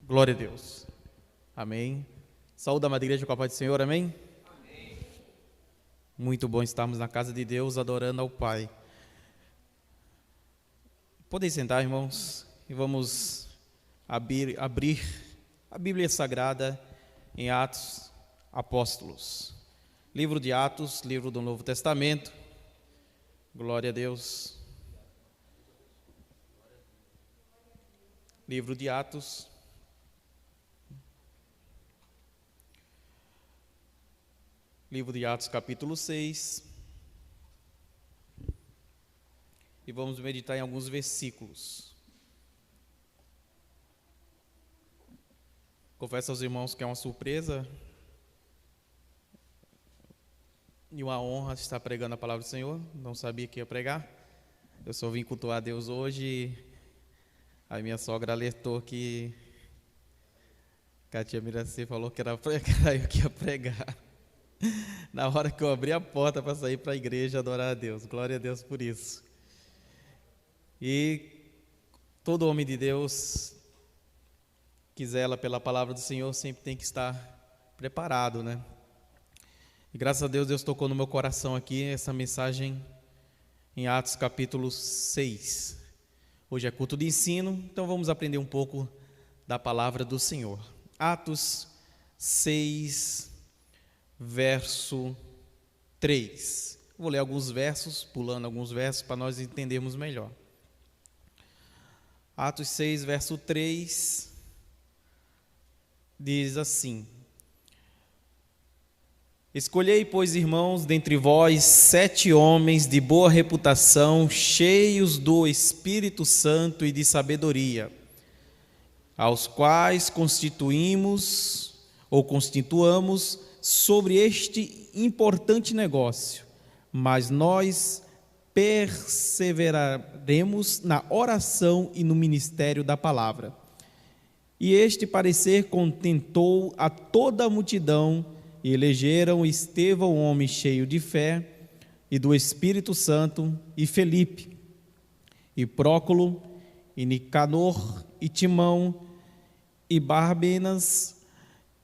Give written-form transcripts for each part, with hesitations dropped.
Glória a Deus. Amém. Saúde, amada igreja, com a paz do Senhor, amém? Amém. Muito bom estarmos na casa de Deus, adorando ao Pai. Podem sentar, irmãos, e vamos abrir a Bíblia Sagrada em Atos Apóstolos. Livro de Atos, livro do Novo Testamento. Glória a Deus. Livro de Atos. Livro de Atos, capítulo 6. E vamos meditar em alguns versículos. Confesso aos irmãos que é uma surpresa e uma honra estar pregando a palavra do Senhor. Não sabia que ia pregar. Eu só vim cultuar a Deus hoje. A minha sogra alertou que a tia Miraci falou que era eu que ia pregar. Na hora que eu abri a porta para sair para a igreja adorar a Deus. Glória a Deus por isso. E todo homem de Deus que zela pela palavra do Senhor sempre tem que estar preparado, né? E graças a Deus, Deus tocou no meu coração aqui essa mensagem em Atos capítulo 6. Hoje é culto de ensino, então vamos aprender um pouco da palavra do Senhor. Atos 6, verso 3. Vou ler alguns versos, pulando alguns versos para nós entendermos melhor. Atos 6, verso 3, diz assim: Escolhei, pois, irmãos, dentre vós 7 homens de boa reputação, cheios do Espírito Santo e de sabedoria, aos quais constituamos sobre este importante negócio, mas nós perseveraremos na oração e no ministério da palavra. E este parecer contentou a toda a multidão, e elegeram Estevão, um homem cheio de fé e do Espírito Santo, e Felipe, e Próculo, e Nicanor, e Timão, e Barbenas,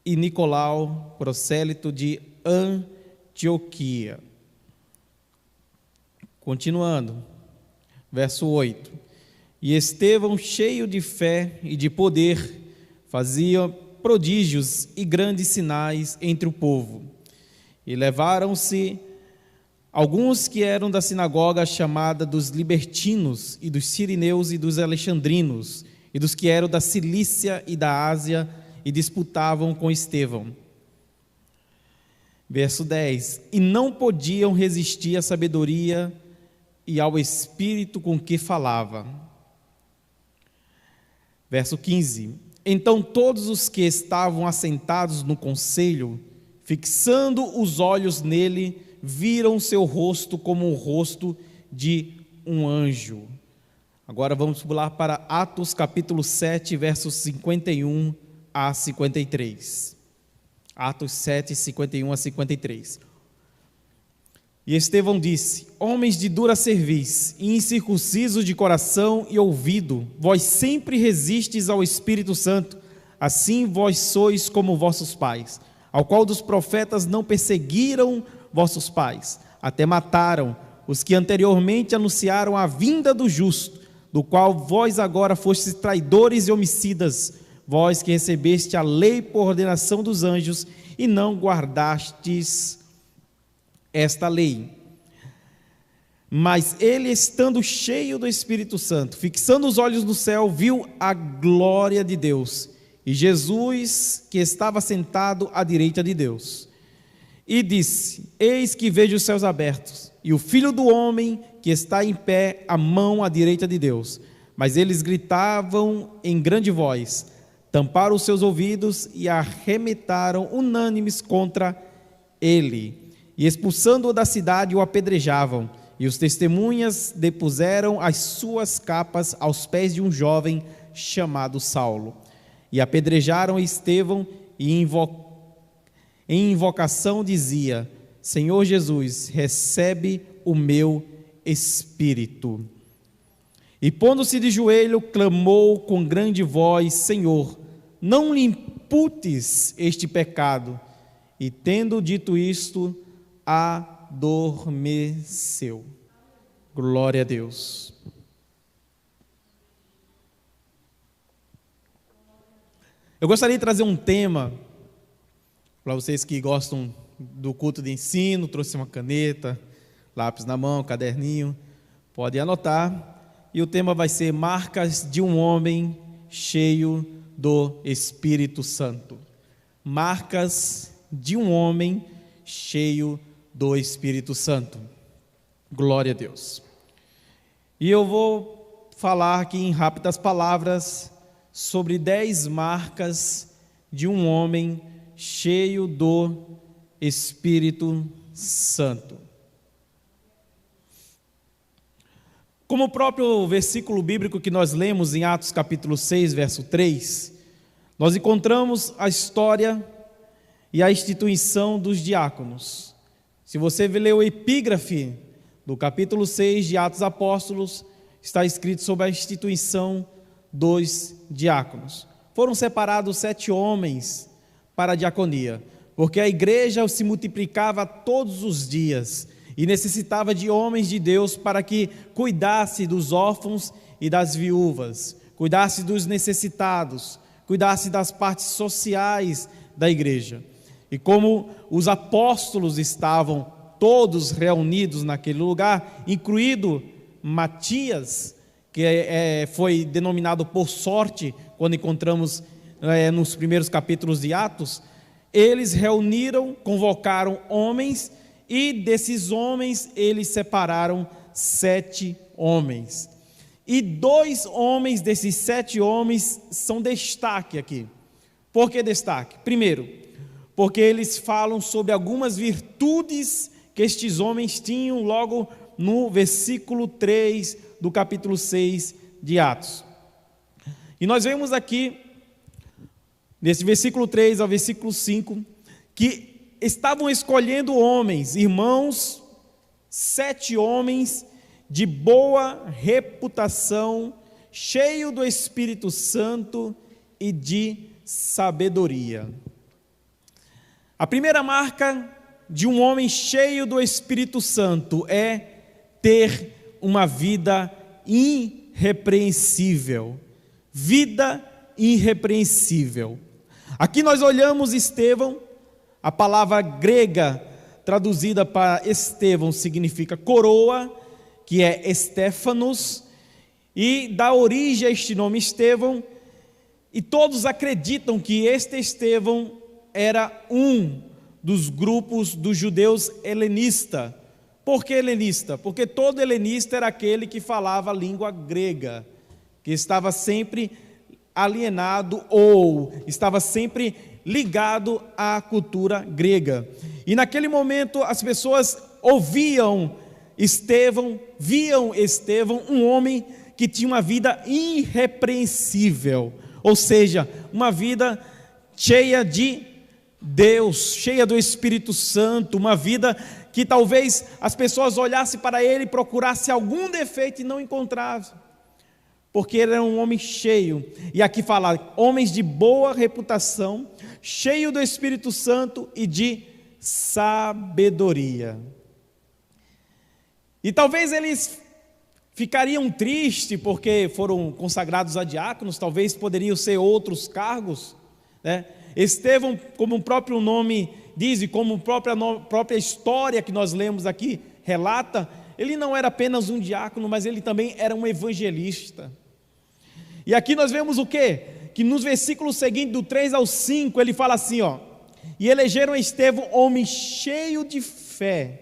e Nicolau, prosélito de Antioquia. Continuando, verso 8. E Estevão, cheio de fé e de poder, fazia prodígios e grandes sinais entre o povo. E levaram-se alguns que eram da sinagoga chamada dos libertinos, e dos sirineus e dos alexandrinos, e dos que eram da Cilícia e da Ásia, e disputavam com Estevão. Verso 10. E não podiam resistir à sabedoria e ao espírito com que falava. Verso 15. Então todos os que estavam assentados no conselho, fixando os olhos nele, viram seu rosto como o rosto de um anjo. Agora vamos pular para Atos capítulo 7, versos 51 a 53. Atos 7, 51 a 53. E Estevão disse: Homens de dura cerviz, incircuncisos de coração e ouvido, vós sempre resistes ao Espírito Santo, assim vós sois como vossos pais, ao qual dos profetas não perseguiram vossos pais, até mataram os que anteriormente anunciaram a vinda do justo, do qual vós agora fostes traidores e homicidas, vós que recebeste a lei por ordenação dos anjos e não guardastes esta lei. Mas ele, estando cheio do Espírito Santo, fixando os olhos no céu, viu a glória de Deus e Jesus, que estava sentado à direita de Deus, e disse: Eis que vejo os céus abertos e o Filho do homem que está em pé à mão à direita de Deus. Mas eles gritavam em grande voz, tamparam os seus ouvidos e arremetaram unânimes contra ele, e expulsando-o da cidade o apedrejavam, e os testemunhas depuseram as suas capas aos pés de um jovem chamado Saulo, e apedrejaram Estevão, e em invocação dizia: Senhor Jesus, recebe o meu espírito. E pondo-se de joelho, clamou com grande voz: Senhor, não lhe imputes este pecado. E tendo dito isto, adormeceu. Glória a Deus. Eu gostaria de trazer um tema para vocês que gostam do culto de ensino. Trouxe uma caneta, lápis na mão, caderninho, pode anotar. E o tema vai ser marcas de um homem cheio do Espírito Santo. Marcas de um homem cheio do Espírito Santo. Glória a Deus. E eu vou falar aqui em rápidas palavras sobre 10 marcas de um homem cheio do Espírito Santo. Como o próprio versículo bíblico que nós lemos em Atos capítulo 6, verso 3, nós encontramos a história e a instituição dos diáconos. Se você ler o epígrafe do capítulo 6 de Atos Apóstolos, está escrito sobre a instituição dos diáconos. Foram separados 7 homens para a diaconia, porque a igreja se multiplicava todos os dias e necessitava de homens de Deus para que cuidasse dos órfãos e das viúvas, cuidasse dos necessitados, cuidasse das partes sociais da igreja. E como os apóstolos estavam todos reunidos naquele lugar, incluído Matias, que foi denominado por sorte, quando encontramos nos primeiros capítulos de Atos, eles reuniram, convocaram homens, e desses homens eles separaram 7 homens. E 2 homens desses 7 homens são destaque aqui. Por que destaque? Primeiro, porque eles falam sobre algumas virtudes que estes homens tinham logo no versículo 3 do capítulo 6 de Atos. E nós vemos aqui, nesse versículo 3 ao versículo 5, que estavam escolhendo homens, irmãos, 7 homens de boa reputação, cheio do Espírito Santo e de sabedoria. A primeira marca de um homem cheio do Espírito Santo é ter uma vida irrepreensível. Vida irrepreensível. Aqui nós olhamos Estevão, a palavra grega traduzida para Estevão significa coroa, que é Estéfanos, e dá origem a este nome Estevão, e todos acreditam que este Estevão era um dos grupos dos judeus helenista. Por que helenista? Porque todo helenista era aquele que falava a língua grega, que estava sempre alienado ou estava sempre ligado à cultura grega. E naquele momento as pessoas ouviam Estevão, viam Estevão, um homem que tinha uma vida irrepreensível, ou seja, uma vida cheia de Deus, cheia do Espírito Santo, uma vida que talvez as pessoas olhassem para ele e procurassem algum defeito e não encontrassem, porque ele era um homem cheio, e aqui fala, homens de boa reputação, cheio do Espírito Santo e de sabedoria. E talvez eles ficariam tristes porque foram consagrados a diáconos, talvez poderiam ser outros cargos, né? Estevão, como o próprio nome diz e como a própria história que nós lemos aqui relata, ele não era apenas um diácono, mas ele também era um evangelista. E aqui nós vemos o quê? Que nos versículos seguintes, do 3 ao 5, ele fala assim, ó: e elegeram Estevão homem cheio de fé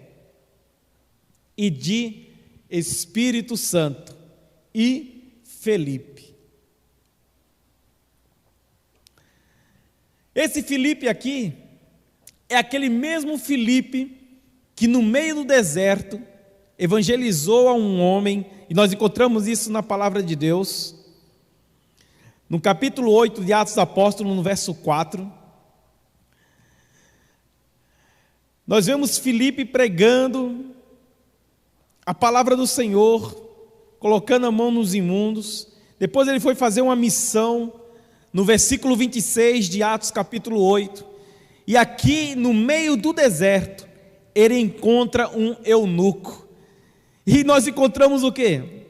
e de Espírito Santo, e Felipe. Esse Felipe aqui é aquele mesmo Felipe que no meio do deserto evangelizou a um homem, e nós encontramos isso na palavra de Deus, no capítulo 8 de Atos dos Apóstolos, no verso 4, nós vemos Felipe pregando a palavra do Senhor, colocando a mão nos imundos. Depois ele foi fazer uma missão no versículo 26 de Atos capítulo 8. E aqui no meio do deserto, ele encontra um eunuco. E nós encontramos o quê?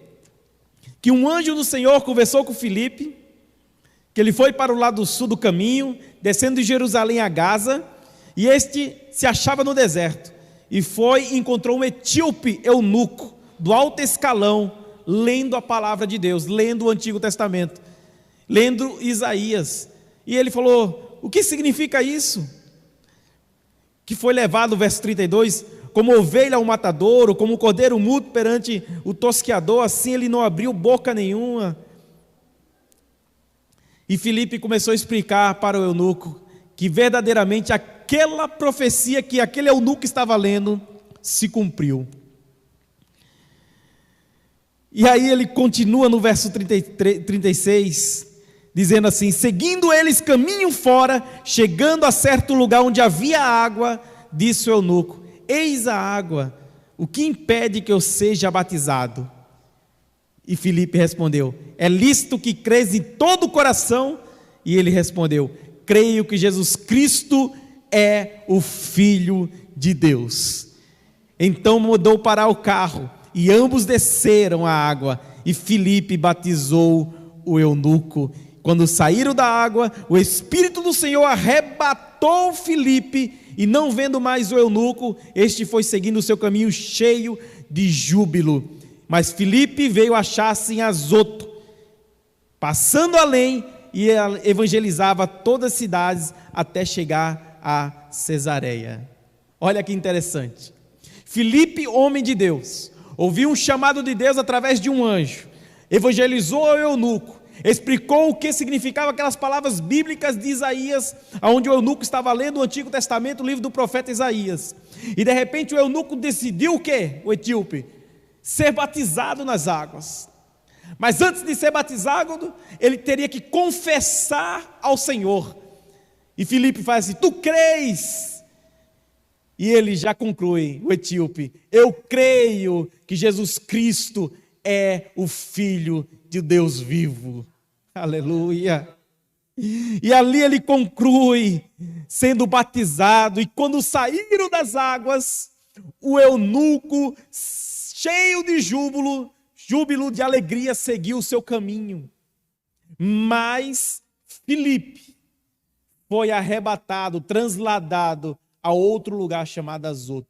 Que um anjo do Senhor conversou com Filipe, que ele foi para o lado sul do caminho, descendo de Jerusalém a Gaza, e este se achava no deserto, e foi e encontrou um etíope eunuco, do alto escalão, lendo a palavra de Deus, lendo o Antigo Testamento, lendo Isaías, e ele falou: o que significa isso? Que foi levado, verso 32, como ovelha ao matadouro, como cordeiro mudo perante o tosqueador, assim ele não abriu boca nenhuma. E Filipe começou a explicar para o eunuco que verdadeiramente aquela profecia que aquele eunuco estava lendo se cumpriu. E aí ele continua no verso 36, dizendo assim: seguindo eles caminho fora, chegando a certo lugar onde havia água, disse o eunuco: eis a água, o que impede que eu seja batizado? E Filipe respondeu: é lícito que crês em todo o coração? E ele respondeu: creio que Jesus Cristo é o Filho de Deus. Então mandou parar o carro, e ambos desceram a água, e Filipe batizou o eunuco. Quando saíram da água, o Espírito do Senhor arrebatou Filipe, e não vendo mais o eunuco, este foi seguindo o seu caminho cheio de júbilo. Mas Filipe veio achar-se em Azoto, passando além, e evangelizava todas as cidades até chegar a Cesareia. Olha que interessante. Filipe, homem de Deus, ouviu um chamado de Deus através de um anjo, evangelizou o eunuco, explicou o que significavam aquelas palavras bíblicas de Isaías, onde o eunuco estava lendo o Antigo Testamento, o livro do profeta Isaías. E de repente o eunuco decidiu o quê? O etíope ser batizado nas águas. Mas antes de ser batizado, ele teria que confessar ao Senhor. E Filipe faz assim: tu crês? E ele já conclui, o etíope: eu creio que Jesus Cristo é o Filho de Deus vivo. Aleluia. E ali ele conclui, sendo batizado. E quando saíram das águas, o eunuco, cheio de júbilo de alegria, seguiu o seu caminho. Mas Filipe foi arrebatado, transladado a outro lugar chamado Azoto,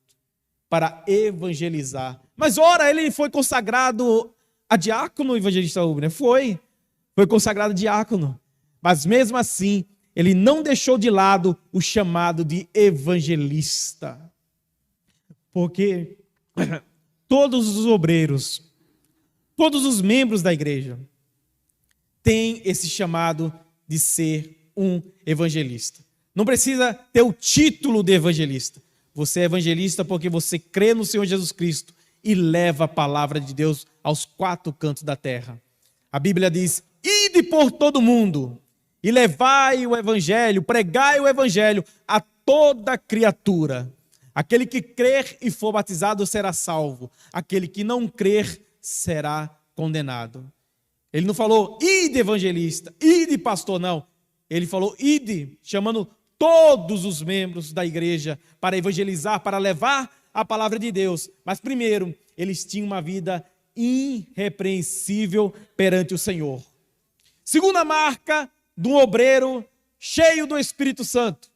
para evangelizar. Mas ora, ele foi consagrado a diácono, evangelista Rubner? Foi consagrado diácono. Mas mesmo assim, ele não deixou de lado o chamado de evangelista. Porque todos os obreiros, todos os membros da igreja têm esse chamado de ser um evangelista. Não precisa ter o título de evangelista. Você é evangelista porque você crê no Senhor Jesus Cristo e leva a palavra de Deus aos quatro cantos da terra. A Bíblia diz: ide por todo mundo e levai o evangelho, pregai o evangelho a toda criatura. Aquele que crer e for batizado será salvo. Aquele que não crer será condenado. Ele não falou ide evangelista, ide pastor, não. Ele falou ide, chamando todos os membros da igreja para evangelizar, para levar a palavra de Deus. Mas primeiro, eles tinham uma vida irrepreensível perante o Senhor. Segunda marca de um obreiro cheio do Espírito Santo.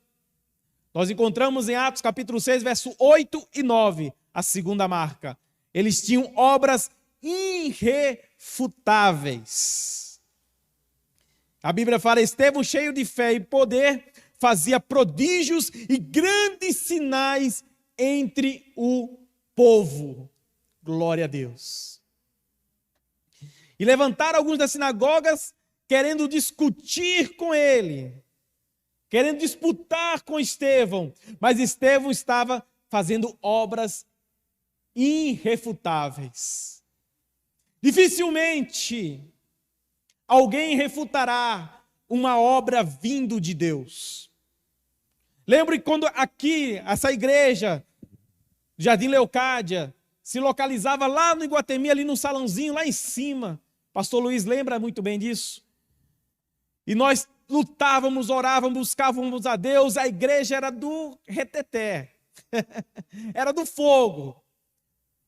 Nós encontramos em Atos capítulo 6, verso 8 e 9, a segunda marca. Eles tinham obras irrefutáveis. A Bíblia fala: Estevão, cheio de fé e poder, fazia prodígios e grandes sinais entre o povo. Glória a Deus. E levantaram alguns das sinagogas, querendo discutir com ele, querendo disputar com Estevão. Mas Estevão estava fazendo obras irrefutáveis. Dificilmente alguém refutará uma obra vindo de Deus. Lembre quando aqui, essa igreja, Jardim Leocádia, se localizava lá no Iguatemi, ali no salãozinho, lá em cima. Pastor Luiz lembra muito bem disso. E nós lutávamos, orávamos, buscávamos a Deus, a igreja era do reteté, era do fogo.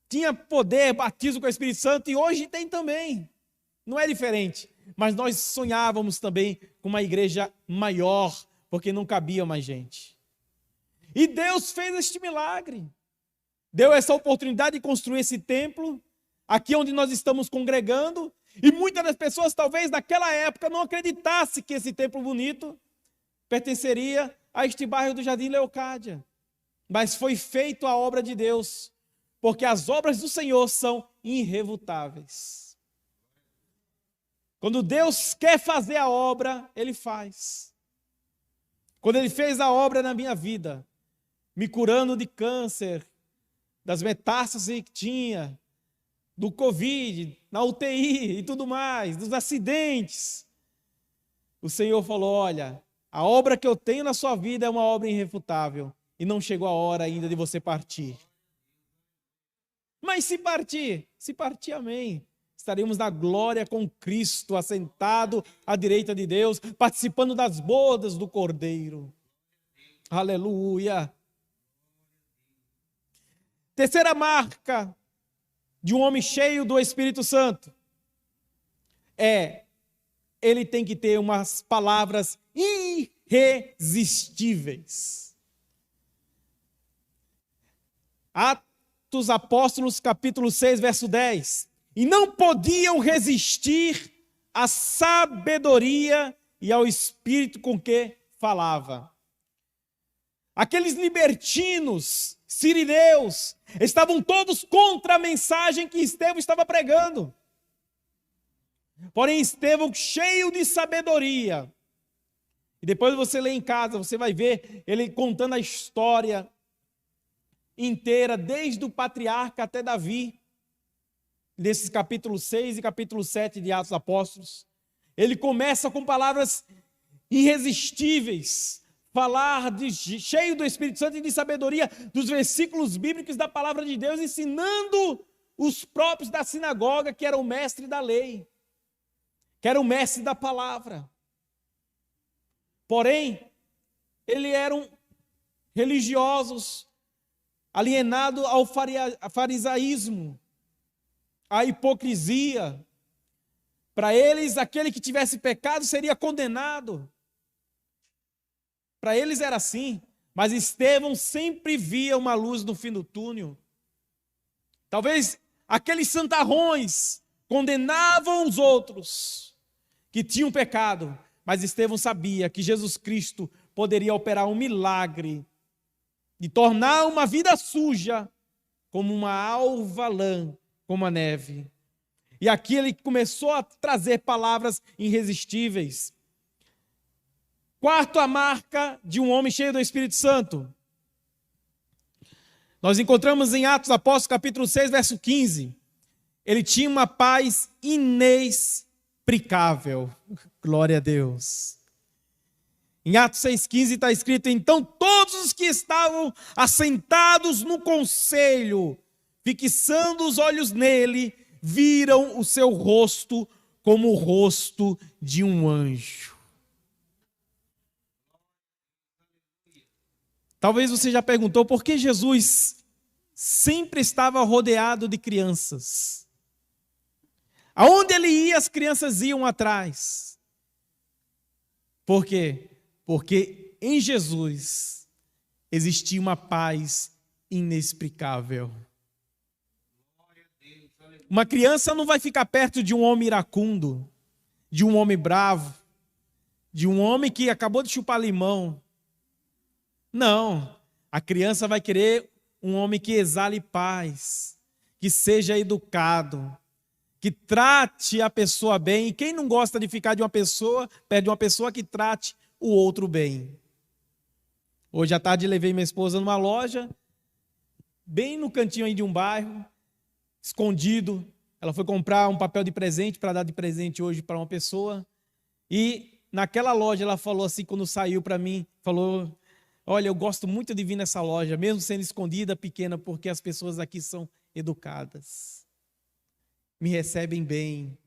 Tinha poder, batismo com o Espírito Santo, e hoje tem também. Não é diferente. Mas nós sonhávamos também com uma igreja maior, porque não cabia mais gente. E Deus fez este milagre. Deu essa oportunidade de construir esse templo, aqui onde nós estamos congregando, e muitas das pessoas, talvez naquela época, não acreditassem que esse templo bonito pertenceria a este bairro do Jardim Leocádia. Mas foi feita a obra de Deus, porque as obras do Senhor são irrefutáveis. Quando Deus quer fazer a obra, Ele faz. Quando Ele fez a obra na minha vida, me curando de câncer, das metástases que tinha, do Covid, na UTI e tudo mais, dos acidentes, o Senhor falou: olha, a obra que eu tenho na sua vida é uma obra irrefutável, e não chegou a hora ainda de você partir. Mas se partir, amém. Estaremos na glória com Cristo, assentado à direita de Deus, participando das bodas do Cordeiro. Aleluia. Terceira marca de um homem cheio do Espírito Santo ele tem que ter umas palavras irresistíveis. Atos Apóstolos, capítulo 6, verso 10. E não podiam resistir à sabedoria e ao espírito com que falava. Aqueles libertinos, sirineus, estavam todos contra a mensagem que Estevão estava pregando. Porém, Estevão, cheio de sabedoria, e depois você lê em casa, você vai ver ele contando a história inteira, desde o patriarca até Davi, nesses capítulo 6 e capítulo 7 de Atos Apóstolos. Ele começa com palavras irresistíveis, cheio do Espírito Santo e de sabedoria, dos versículos bíblicos da palavra de Deus, ensinando os próprios da sinagoga, que eram o mestre da lei, que era o mestre da palavra. Porém, eles eram religiosos, alienados ao farisaísmo, à hipocrisia. Para eles, aquele que tivesse pecado seria condenado. Para eles era assim, mas Estevão sempre via uma luz no fim do túnel. Talvez aqueles santarrões condenavam os outros que tinham pecado, mas Estevão sabia que Jesus Cristo poderia operar um milagre de tornar uma vida suja como uma alva lã, como a neve. E aqui ele começou a trazer palavras irresistíveis. Quarto, a marca de um homem cheio do Espírito Santo. Nós encontramos em Atos Apóstolos, capítulo 6, verso 15. Ele tinha uma paz inexplicável. Glória a Deus. Em Atos 6,15 está escrito: então todos os que estavam assentados no conselho, fixando os olhos nele, viram o seu rosto como o rosto de um anjo. Talvez você já perguntou por que Jesus sempre estava rodeado de crianças. Aonde ele ia, as crianças iam atrás. Por quê? Porque em Jesus existia uma paz inexplicável. Uma criança não vai ficar perto de um homem iracundo, de um homem bravo, de um homem que acabou de chupar limão. Não, a criança vai querer um homem que exale paz, que seja educado, que trate a pessoa bem. E quem não gosta de ficar perto de uma pessoa que trate o outro bem? Hoje à tarde levei minha esposa numa loja, bem no cantinho aí de um bairro, escondido. Ela foi comprar um papel de presente para dar de presente hoje para uma pessoa. E naquela loja ela falou assim, quando saiu para mim, falou: olha, eu gosto muito de vir nessa loja, mesmo sendo escondida, pequena, porque as pessoas aqui são educadas. Me recebem bem.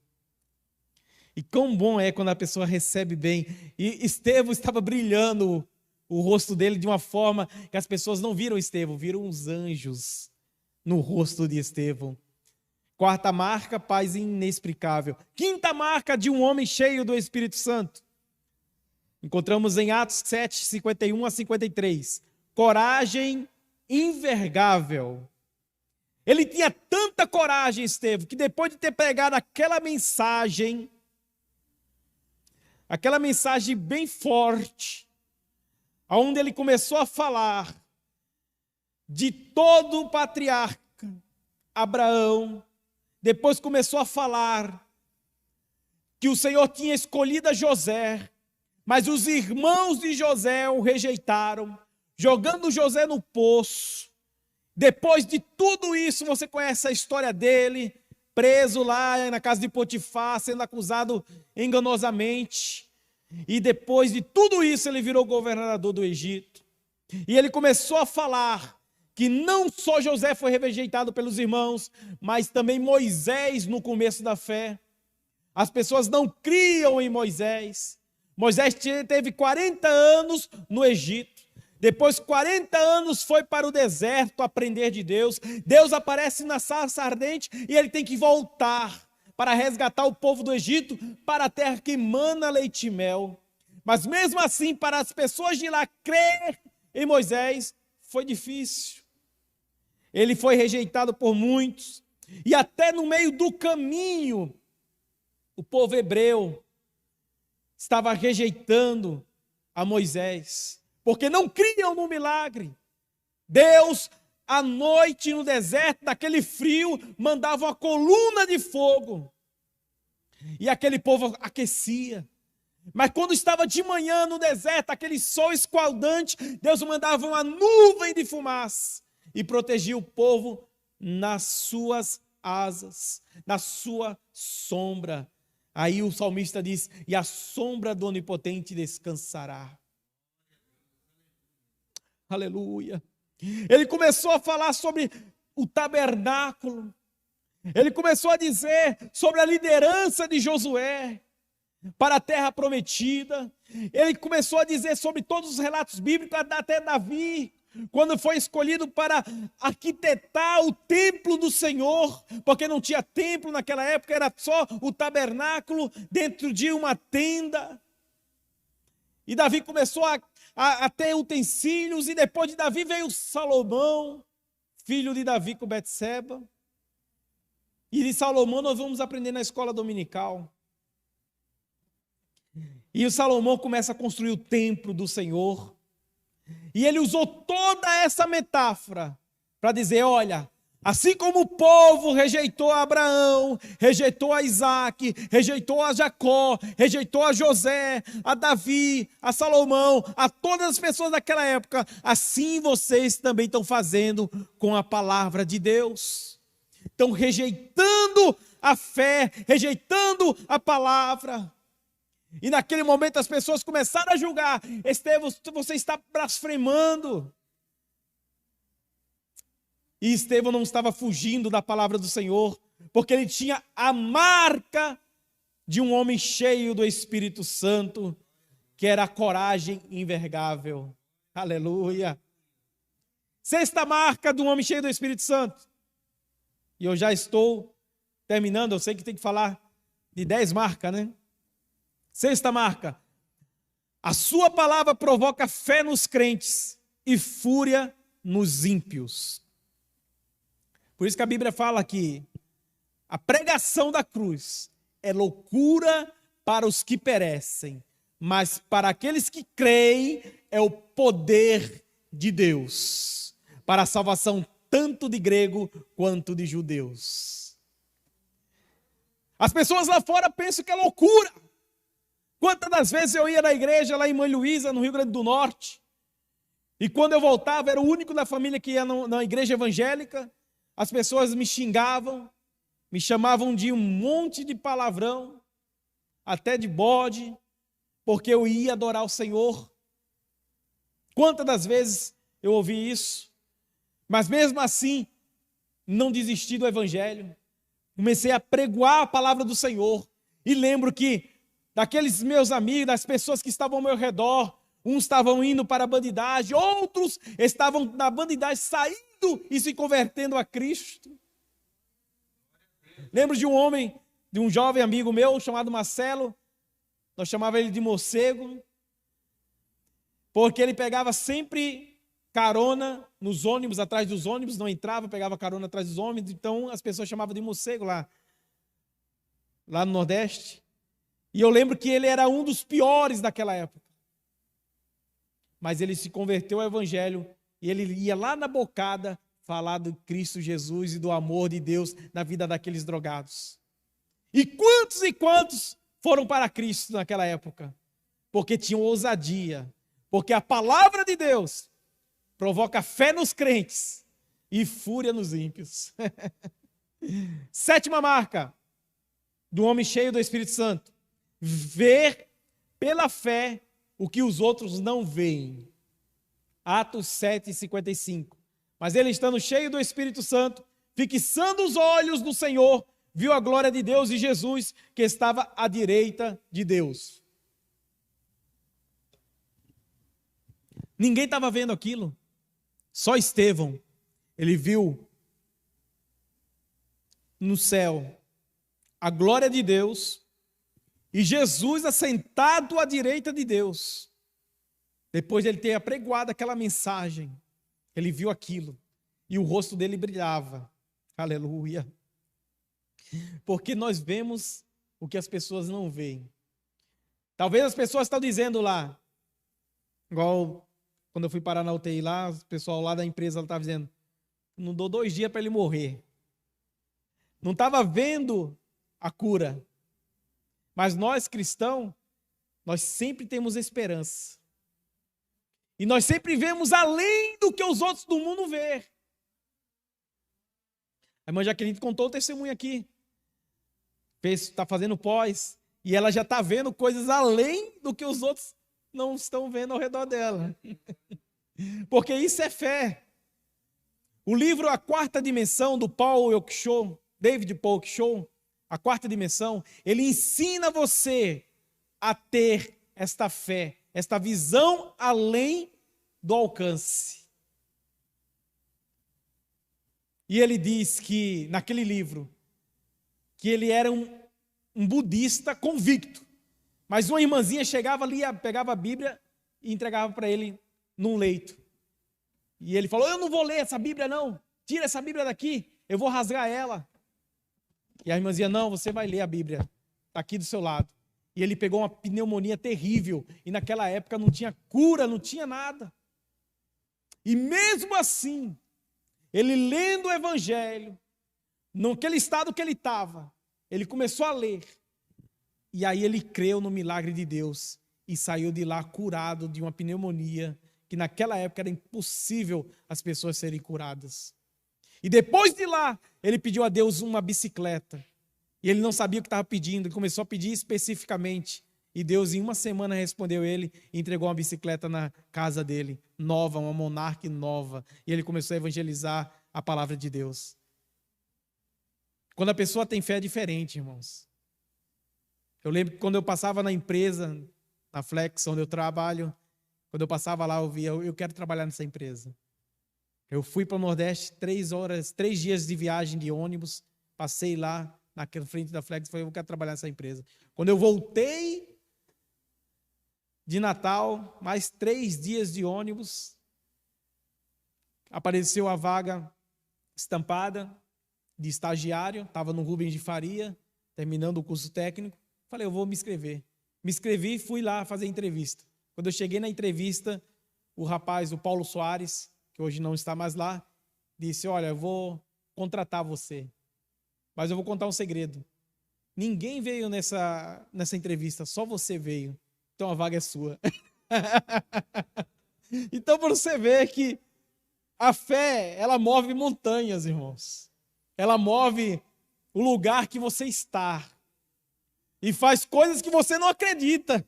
E quão bom é quando a pessoa recebe bem. E Estevão estava brilhando o rosto dele de uma forma que as pessoas não viram Estevão, viram os anjos no rosto de Estevão. Quarta marca, paz inexplicável. Quinta marca de um homem cheio do Espírito Santo. Encontramos em Atos 7, 51 a 53. Coragem invergável. Ele tinha tanta coragem, Estevão, que depois de ter pregado aquela mensagem bem forte, onde ele começou a falar de todo o patriarca Abraão, depois começou a falar que o Senhor tinha escolhido a José, mas os irmãos de José o rejeitaram, jogando José no poço. Depois de tudo isso, você conhece a história dele, preso lá na casa de Potifar, sendo acusado enganosamente. E depois de tudo isso, ele virou governador do Egito. E ele começou a falar que não só José foi rejeitado pelos irmãos, mas também Moisés no começo da fé. As pessoas não criam em Moisés. Moisés teve 40 anos no Egito. Depois 40 anos foi para o deserto aprender de Deus. Deus aparece na sarça ardente e ele tem que voltar para resgatar o povo do Egito para a terra que mana leite e mel. Mas mesmo assim, para as pessoas de lá crer em Moisés, foi difícil. Ele foi rejeitado por muitos. E até no meio do caminho, o povo hebreu estava rejeitando a Moisés, porque não criam no milagre. Deus, à noite no deserto, naquele frio, mandava uma coluna de fogo. E aquele povo aquecia. Mas quando estava de manhã no deserto, aquele sol escaldante, Deus mandava uma nuvem de fumaça e protegia o povo nas suas asas, na sua sombra. Aí o salmista diz: e a sombra do Onipotente descansará. Aleluia. Ele começou a falar sobre o tabernáculo. Ele começou a dizer sobre a liderança de Josué para a terra prometida. Ele começou a dizer sobre todos os relatos bíblicos, até Davi, quando foi escolhido para arquitetar o templo do Senhor, porque não tinha templo naquela época, era só o tabernáculo dentro de uma tenda. E Davi começou a ter utensílios, e depois de Davi veio Salomão, filho de Davi com Betseba. E de Salomão nós vamos aprender na escola dominical. E o Salomão começa a construir o templo do Senhor. E ele usou toda essa metáfora para dizer: olha, assim como o povo rejeitou a Abraão, rejeitou a Isaac, rejeitou a Jacó, rejeitou a José, a Davi, a Salomão, a todas as pessoas daquela época, assim vocês também estão fazendo com a palavra de Deus. Estão rejeitando a fé, rejeitando a palavra. E naquele momento as pessoas começaram a julgar: Estevão, você está blasfemando. E Estevão não estava fugindo da palavra do Senhor, porque ele tinha a marca de um homem cheio do Espírito Santo, que era a coragem invergável. Aleluia. Sexta marca de um homem cheio do Espírito Santo. E eu já estou terminando, eu sei que tem que falar de 10 marcas, né? Sexta marca: a sua palavra provoca fé nos crentes e fúria nos ímpios. Por isso que a Bíblia fala que a pregação da cruz é loucura para os que perecem, mas para aqueles que creem é o poder de Deus, para a salvação tanto de grego quanto de judeus. As pessoas lá fora pensam que é loucura. Quantas das vezes eu ia na igreja lá em Mãe Luísa, no Rio Grande do Norte, e quando eu voltava, era o único da família que ia na igreja evangélica, as pessoas me xingavam, me chamavam de um monte de palavrão, até de bode, porque eu ia adorar o Senhor. Quantas das vezes eu ouvi isso, mas mesmo assim, não desisti do evangelho, comecei a pregoar a palavra do Senhor, E lembro que daqueles meus amigos, das pessoas que estavam ao meu redor, uns estavam indo para a bandidagem, outros estavam na bandidagem saindo e se convertendo a Cristo. Lembro de um homem, de um jovem amigo meu chamado Marcelo, nós chamávamos ele de morcego, porque ele pegava sempre carona nos ônibus, atrás dos ônibus, não entrava, pegava carona atrás dos ônibus, então as pessoas chamavam de morcego lá no Nordeste. E eu lembro que ele era um dos piores daquela época. Mas ele se converteu ao Evangelho e ele ia lá na bocada falar do Cristo Jesus e do amor de Deus na vida daqueles drogados. E quantos foram para Cristo naquela época? Porque tinham ousadia. Porque a palavra de Deus provoca fé nos crentes e fúria nos ímpios. Sétima marca do homem cheio do Espírito Santo: ver pela fé o que os outros não veem. Atos 7:55. Mas ele, estando cheio do Espírito Santo, fixando os olhos no Senhor, viu a glória de Deus e Jesus, que estava à direita de Deus. Ninguém estava vendo aquilo, só Estevão. Ele viu no céu a glória de Deus e Jesus assentado à direita de Deus. Depois de ele ter apregoado aquela mensagem, ele viu aquilo e o rosto dele brilhava. Aleluia. Porque nós vemos o que as pessoas não veem. Talvez as pessoas estão dizendo lá, igual quando eu fui parar na UTI lá, o pessoal lá da empresa estava dizendo: não dou 2 dias para ele morrer. Não estava vendo a cura. Mas nós cristãos, nós sempre temos esperança. E nós sempre vemos além do que os outros do mundo vê. A irmã Jaqueline contou o testemunho aqui. Está fazendo pós. E ela já está vendo coisas além do que os outros não estão vendo ao redor dela. Porque isso é fé. O livro A Quarta Dimensão, do David Paul Oakeshow, A Quarta Dimensão, ele ensina você a ter esta fé, esta visão além do alcance. E ele diz que, naquele livro, que ele era um budista convicto. Mas uma irmãzinha chegava ali, pegava a Bíblia e entregava para ele num leito. E ele falou: eu não vou ler essa Bíblia não, tira essa Bíblia daqui, eu vou rasgar ela. E a irmãzinha: não, você vai ler a Bíblia, está aqui do seu lado. E ele pegou uma pneumonia terrível, e naquela época não tinha cura, não tinha nada. E mesmo assim, ele lendo o Evangelho, naquele estado que ele estava, ele começou a ler. E aí ele creu no milagre de Deus e saiu de lá curado de uma pneumonia, que naquela época era impossível as pessoas serem curadas. E depois de lá, ele pediu a Deus uma bicicleta. E ele não sabia o que estava pedindo, ele começou a pedir especificamente. E Deus, em uma semana, respondeu ele e entregou uma bicicleta na casa dele, nova, uma Monarch nova. E ele começou a evangelizar a palavra de Deus. Quando a pessoa tem fé, é diferente, irmãos. Eu lembro que quando eu passava na empresa, na Flex, onde eu trabalho, quando eu passava lá, eu via: eu quero trabalhar nessa empresa. Eu fui para o Nordeste 3 dias de viagem de ônibus, passei lá na frente da Flex e falei: eu quero trabalhar nessa empresa. Quando eu voltei de Natal, mais 3 dias de ônibus, apareceu a vaga estampada de estagiário, estava no Rubens de Faria, terminando o curso técnico. Falei: eu vou me inscrever. Me inscrevi e fui lá fazer entrevista. Quando eu cheguei na entrevista, o rapaz, o Paulo Soares, que hoje não está mais lá, disse: olha, eu vou contratar você, mas eu vou contar um segredo. Ninguém veio nessa entrevista, só você veio. Então a vaga é sua. Então, para você ver que a fé, ela move montanhas, irmãos. Ela move o lugar que você está. E faz coisas que você não acredita.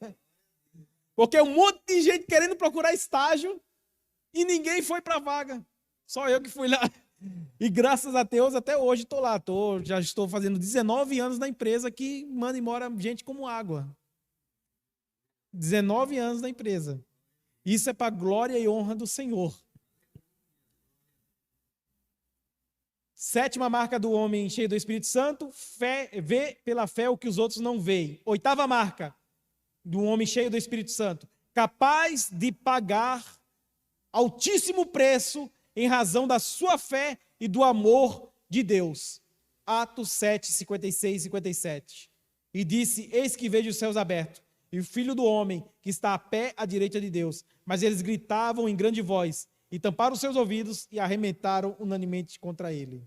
Porque um monte de gente querendo procurar estágio e ninguém foi para a vaga. Só eu que fui lá E graças a Deus, até hoje estou lá. Já estou fazendo 19 anos na empresa que manda embora gente como água. 19 anos na empresa. Isso é para a glória e honra do Senhor. Sétima marca do homem cheio do Espírito Santo, vê pela fé o que os outros não veem. Oitava marca do homem cheio do Espírito Santo, capaz de pagar altíssimo preço em razão da sua fé e do amor de Deus. Atos 7, 56 e 57. E disse, eis que vejo os céus abertos, e o Filho do Homem que está a pé à direita de Deus. Mas eles gritavam em grande voz, e tamparam seus ouvidos, e arremetaram unanimemente contra ele.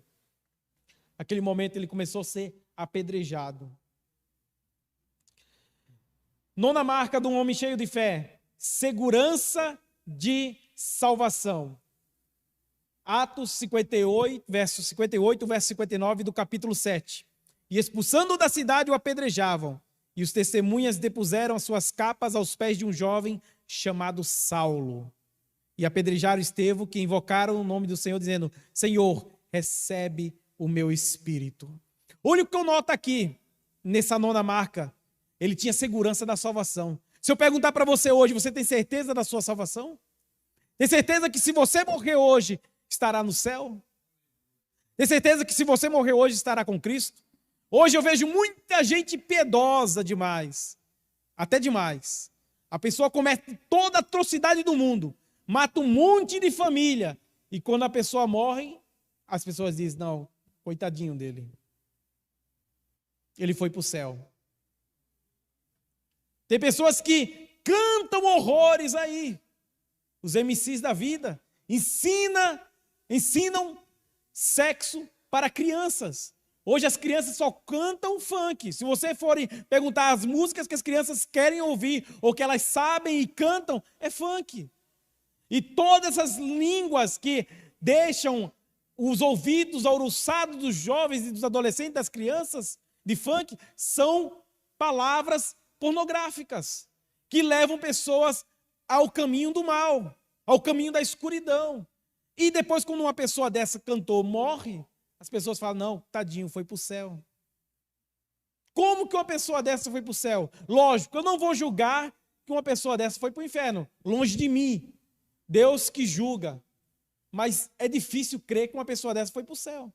Naquele momento ele começou a ser apedrejado. Nona marca de um homem cheio de fé, segurança de salvação. Atos 58, verso 59 do capítulo 7. E expulsando-o da cidade, o apedrejavam. E os testemunhas depuseram as suas capas aos pés de um jovem chamado Saulo. E apedrejaram Estevão, que invocaram o nome do Senhor, dizendo, Senhor, recebe o meu espírito. Olha o que eu noto aqui, nessa nona marca. Ele tinha segurança da salvação. Se eu perguntar para você hoje, você tem certeza da sua salvação? Tem certeza que se você morrer hoje, estará no céu? Tem certeza que se você morrer hoje, estará com Cristo? Hoje eu vejo muita gente piedosa demais. Até demais. A pessoa comete toda a atrocidade do mundo. Mata um monte de família. E quando a pessoa morre, as pessoas dizem, não, coitadinho dele. Ele foi para o céu. Tem pessoas que cantam horrores aí. Os MCs da vida. Ensinam sexo para crianças. Hoje as crianças só cantam funk. Se você for perguntar as músicas que as crianças querem ouvir, ou que elas sabem e cantam, é funk. E todas essas línguas que deixam os ouvidos alvoroçados dos jovens e dos adolescentes, das crianças, de funk, são palavras pornográficas, que levam pessoas ao caminho do mal, ao caminho da escuridão. E depois, quando uma pessoa dessa cantor morre, as pessoas falam, não, tadinho, foi para o céu. Como que uma pessoa dessa foi para o céu? Lógico, eu não vou julgar que uma pessoa dessa foi para o inferno, longe de mim. Deus que julga. Mas é difícil crer que uma pessoa dessa foi para o céu.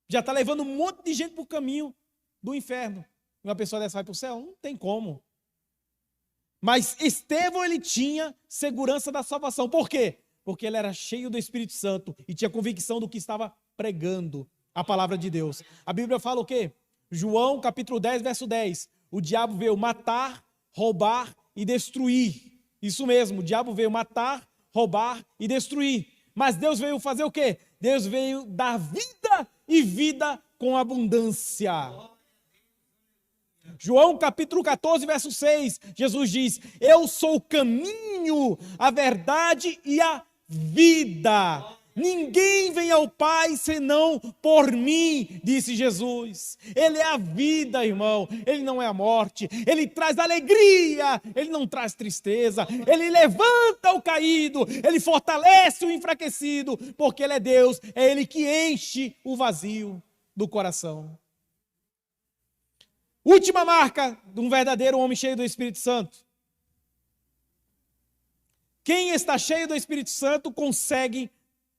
Já está levando um monte de gente para o caminho do inferno. E uma pessoa dessa vai para o céu? Não tem como. Mas Estevão, ele tinha segurança da salvação. Por quê? Porque ele era cheio do Espírito Santo e tinha convicção do que estava pregando a palavra de Deus. A Bíblia fala o quê? João, capítulo 10, verso 10. O diabo veio matar, roubar e destruir. Isso mesmo, o diabo veio matar, roubar e destruir. Mas Deus veio fazer o quê? Deus veio dar vida e vida com abundância. João capítulo 14, verso 6, Jesus diz, eu sou o caminho, a verdade e a vida. Ninguém vem ao Pai senão por mim, disse Jesus. Ele é a vida, irmão. Ele não é a morte. Ele traz alegria. Ele não traz tristeza. Ele levanta o caído. Ele fortalece o enfraquecido. Porque Ele é Deus. É Ele que enche o vazio do coração. Última marca de um verdadeiro homem cheio do Espírito Santo. Quem está cheio do Espírito Santo consegue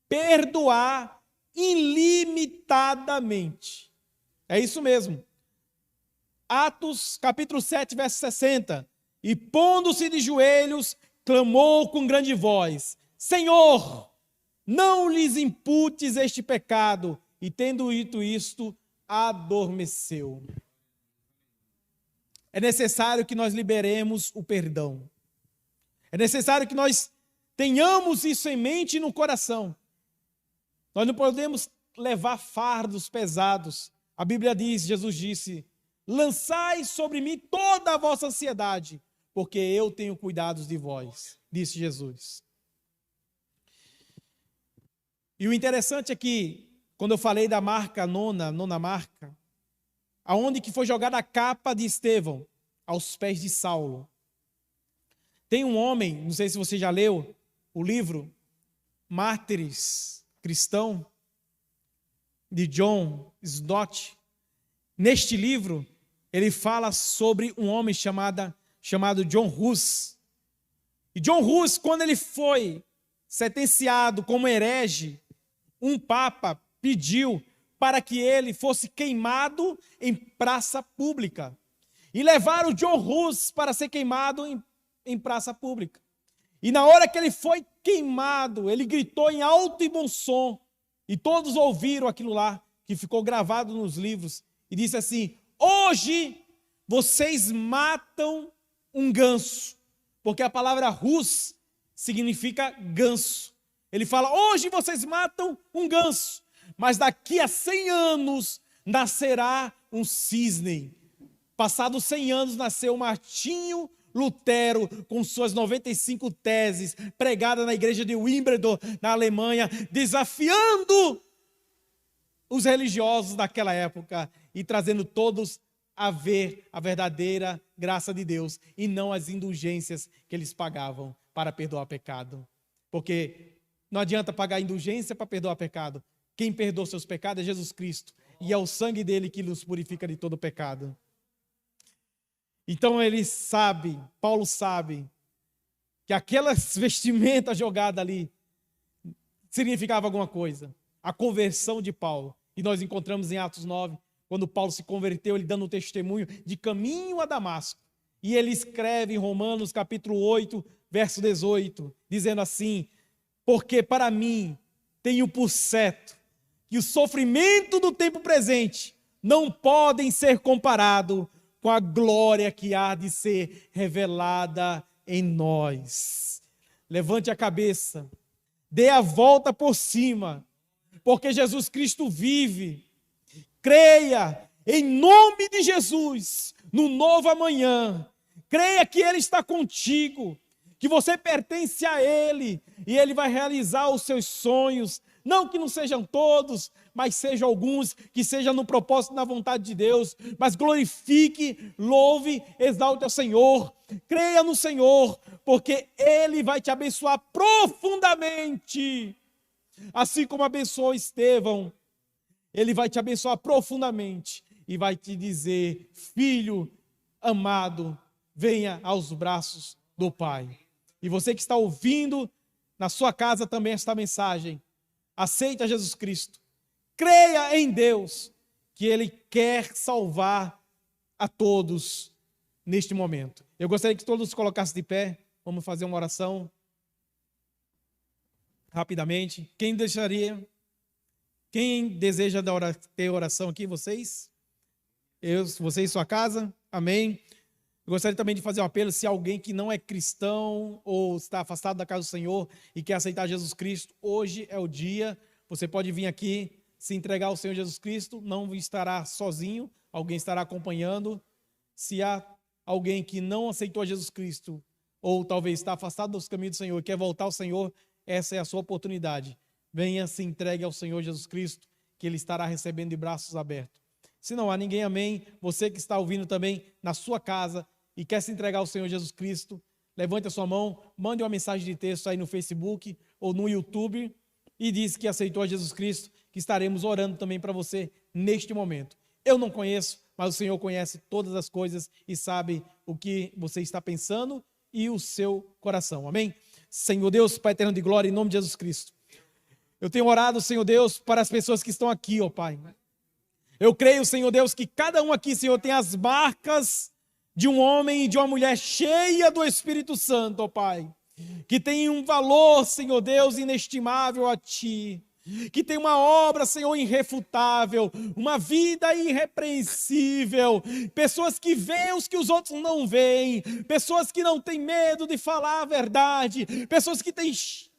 perdoar ilimitadamente. É isso mesmo. Atos, capítulo 7, verso 60. E pondo-se de joelhos, clamou com grande voz, Senhor, não lhes imputes este pecado. E tendo dito isto, adormeceu. É necessário que nós liberemos o perdão. É necessário que nós tenhamos isso em mente e no coração. Nós não podemos levar fardos pesados. A Bíblia diz, Jesus disse, lançai sobre mim toda a vossa ansiedade, porque eu tenho cuidado de vós, disse Jesus. E o interessante é que, quando eu falei da marca nona marca, aonde que foi jogada a capa de Estevão? Aos pés de Saulo. Tem um homem, não sei se você já leu o livro, Mártires Cristão, de John Stott, neste livro, ele fala sobre um homem chamado John Hus. E John Hus, quando ele foi sentenciado como herege, um papa pediu para que ele fosse queimado em praça pública. E levaram John Hus para ser queimado em praça pública. E na hora que ele foi queimado, ele gritou em alto e bom som, e todos ouviram aquilo lá, que ficou gravado nos livros, e disse assim: hoje vocês matam um ganso, porque a palavra Hus significa ganso. Ele fala: hoje vocês matam um ganso, mas daqui a 100 anos nascerá um cisne. Passados 100 anos nasceu Martinho Lutero, com suas 95 teses, pregada na igreja de Wimbledon, na Alemanha, desafiando os religiosos daquela época e trazendo todos a ver a verdadeira graça de Deus e não as indulgências que eles pagavam para perdoar pecado. Porque não adianta pagar indulgência para perdoar pecado. Quem perdoa seus pecados é Jesus Cristo, e é o sangue dele que nos purifica de todo pecado. Então ele sabe, Paulo sabe, que aquelas vestimentas jogadas ali significava alguma coisa. A conversão de Paulo. E nós encontramos em Atos 9, quando Paulo se converteu, ele dando um testemunho de caminho a Damasco. E ele escreve em Romanos capítulo 8, verso 18, dizendo assim: porque para mim tenho por certo que o sofrimento do tempo presente não podem ser comparados com a glória que há de ser revelada em nós. Levante a cabeça, dê a volta por cima, porque Jesus Cristo vive. Creia em nome de Jesus, no novo amanhã. Creia que Ele está contigo, que você pertence a Ele, e Ele vai realizar os seus sonhos. Não que não sejam todos, mas sejam alguns, que sejam no propósito e na vontade de Deus. Mas glorifique, louve, exalte ao Senhor. Creia no Senhor, porque Ele vai te abençoar profundamente. Assim como abençoou Estevão, Ele vai te abençoar profundamente e vai te dizer: filho amado, venha aos braços do Pai. E você que está ouvindo na sua casa também esta mensagem, aceita Jesus Cristo, creia em Deus, que Ele quer salvar a todos neste momento. Eu gostaria que todos se colocassem de pé, vamos fazer uma oração rapidamente. Quem deseja ter oração aqui? Vocês? Você em sua casa? Amém. Eu gostaria também de fazer um apelo: se alguém que não é cristão ou está afastado da casa do Senhor e quer aceitar Jesus Cristo, hoje é o dia. Você pode vir aqui, se entregar ao Senhor Jesus Cristo, não estará sozinho, alguém estará acompanhando. Se há alguém que não aceitou Jesus Cristo, ou talvez está afastado dos caminhos do Senhor e quer voltar ao Senhor, essa é a sua oportunidade. Venha, se entregue ao Senhor Jesus Cristo, que Ele estará recebendo de braços abertos. Se não há ninguém, amém. Você que está ouvindo também na sua casa e quer se entregar ao Senhor Jesus Cristo, levante a sua mão, mande uma mensagem de texto aí no Facebook ou no YouTube e diz que aceitou a Jesus Cristo, que estaremos orando também para você neste momento. Eu não conheço, mas o Senhor conhece todas as coisas e sabe o que você está pensando e o seu coração. Amém? Senhor Deus, Pai eterno de glória, em nome de Jesus Cristo, eu tenho orado, Senhor Deus, para as pessoas que estão aqui, ó Pai. Eu creio, Senhor Deus, que cada um aqui, Senhor, tem as marcas de um homem e de uma mulher cheia do Espírito Santo, ó Pai. Que tem um valor, Senhor Deus, inestimável a Ti. Que tem uma obra, Senhor, irrefutável, uma vida irrepreensível, pessoas que veem os que os outros não veem, pessoas que não têm medo de falar a verdade, pessoas que têm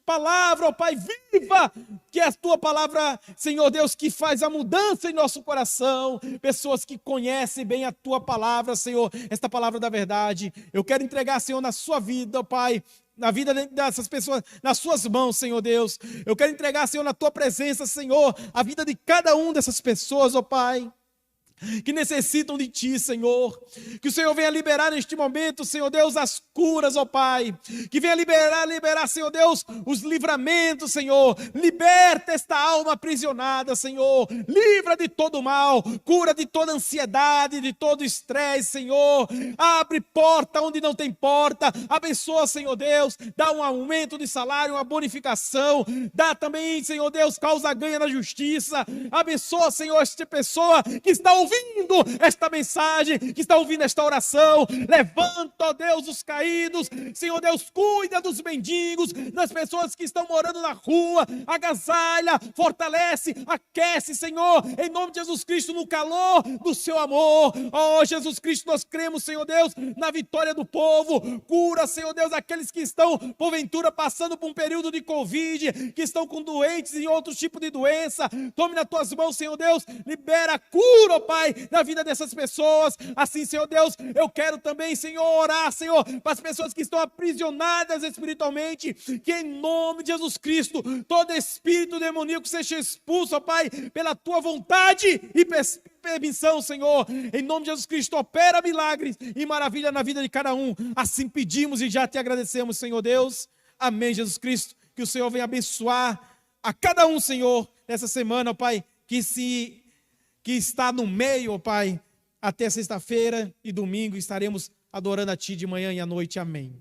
palavra, ó Pai, viva, que é a Tua palavra, Senhor Deus, que faz a mudança em nosso coração, pessoas que conhecem bem a Tua palavra, Senhor, esta palavra da verdade. Eu quero entregar, Senhor, na sua vida, ó Pai, na vida dessas pessoas, nas suas mãos, Senhor Deus. Eu quero entregar, Senhor, na Tua presença, Senhor, a vida de cada um dessas pessoas, ó Pai. que necessitam de Ti, Senhor. Que o Senhor venha liberar neste momento, Senhor Deus, as curas, ó Pai. Que venha liberar, Senhor Deus, os livramentos, Senhor. Liberta esta alma aprisionada, Senhor. Livra de todo mal, cura de toda ansiedade, de todo estresse, Senhor. Abre porta onde não tem porta. Abençoa, Senhor Deus. Dá um aumento de salário, uma bonificação. Dá também, Senhor Deus, causa ganha na justiça. Abençoa, Senhor, esta pessoa que está ouvindo esta mensagem, que está ouvindo esta oração. Levanta, ó Deus, os caídos. Senhor Deus, cuida dos mendigos, das pessoas que estão morando na rua. Agasalha, fortalece, aquece, Senhor, em nome de Jesus Cristo, no calor do seu amor. Ó Jesus Cristo, nós cremos, Senhor Deus, na vitória do povo. Cura, Senhor Deus, aqueles que estão, porventura, passando por um período de Covid, que estão com doentes e outros tipos de doença. Tome nas tuas mãos, Senhor Deus, libera a cura, ó Pai, na vida dessas pessoas. Assim, Senhor Deus, eu quero também, Senhor, orar, Senhor, para as pessoas que estão aprisionadas espiritualmente, que em nome de Jesus Cristo, todo espírito demoníaco seja expulso, ó Pai, pela tua vontade e permissão, Senhor. Em nome de Jesus Cristo, opera milagres e maravilha na vida de cada um. Assim pedimos e já te agradecemos, Senhor Deus. Amém, Jesus Cristo. Que o Senhor venha abençoar a cada um, Senhor, nessa semana, ó Pai, que está no meio, ó Pai, até sexta-feira e domingo estaremos adorando a Ti de manhã e à noite. Amém.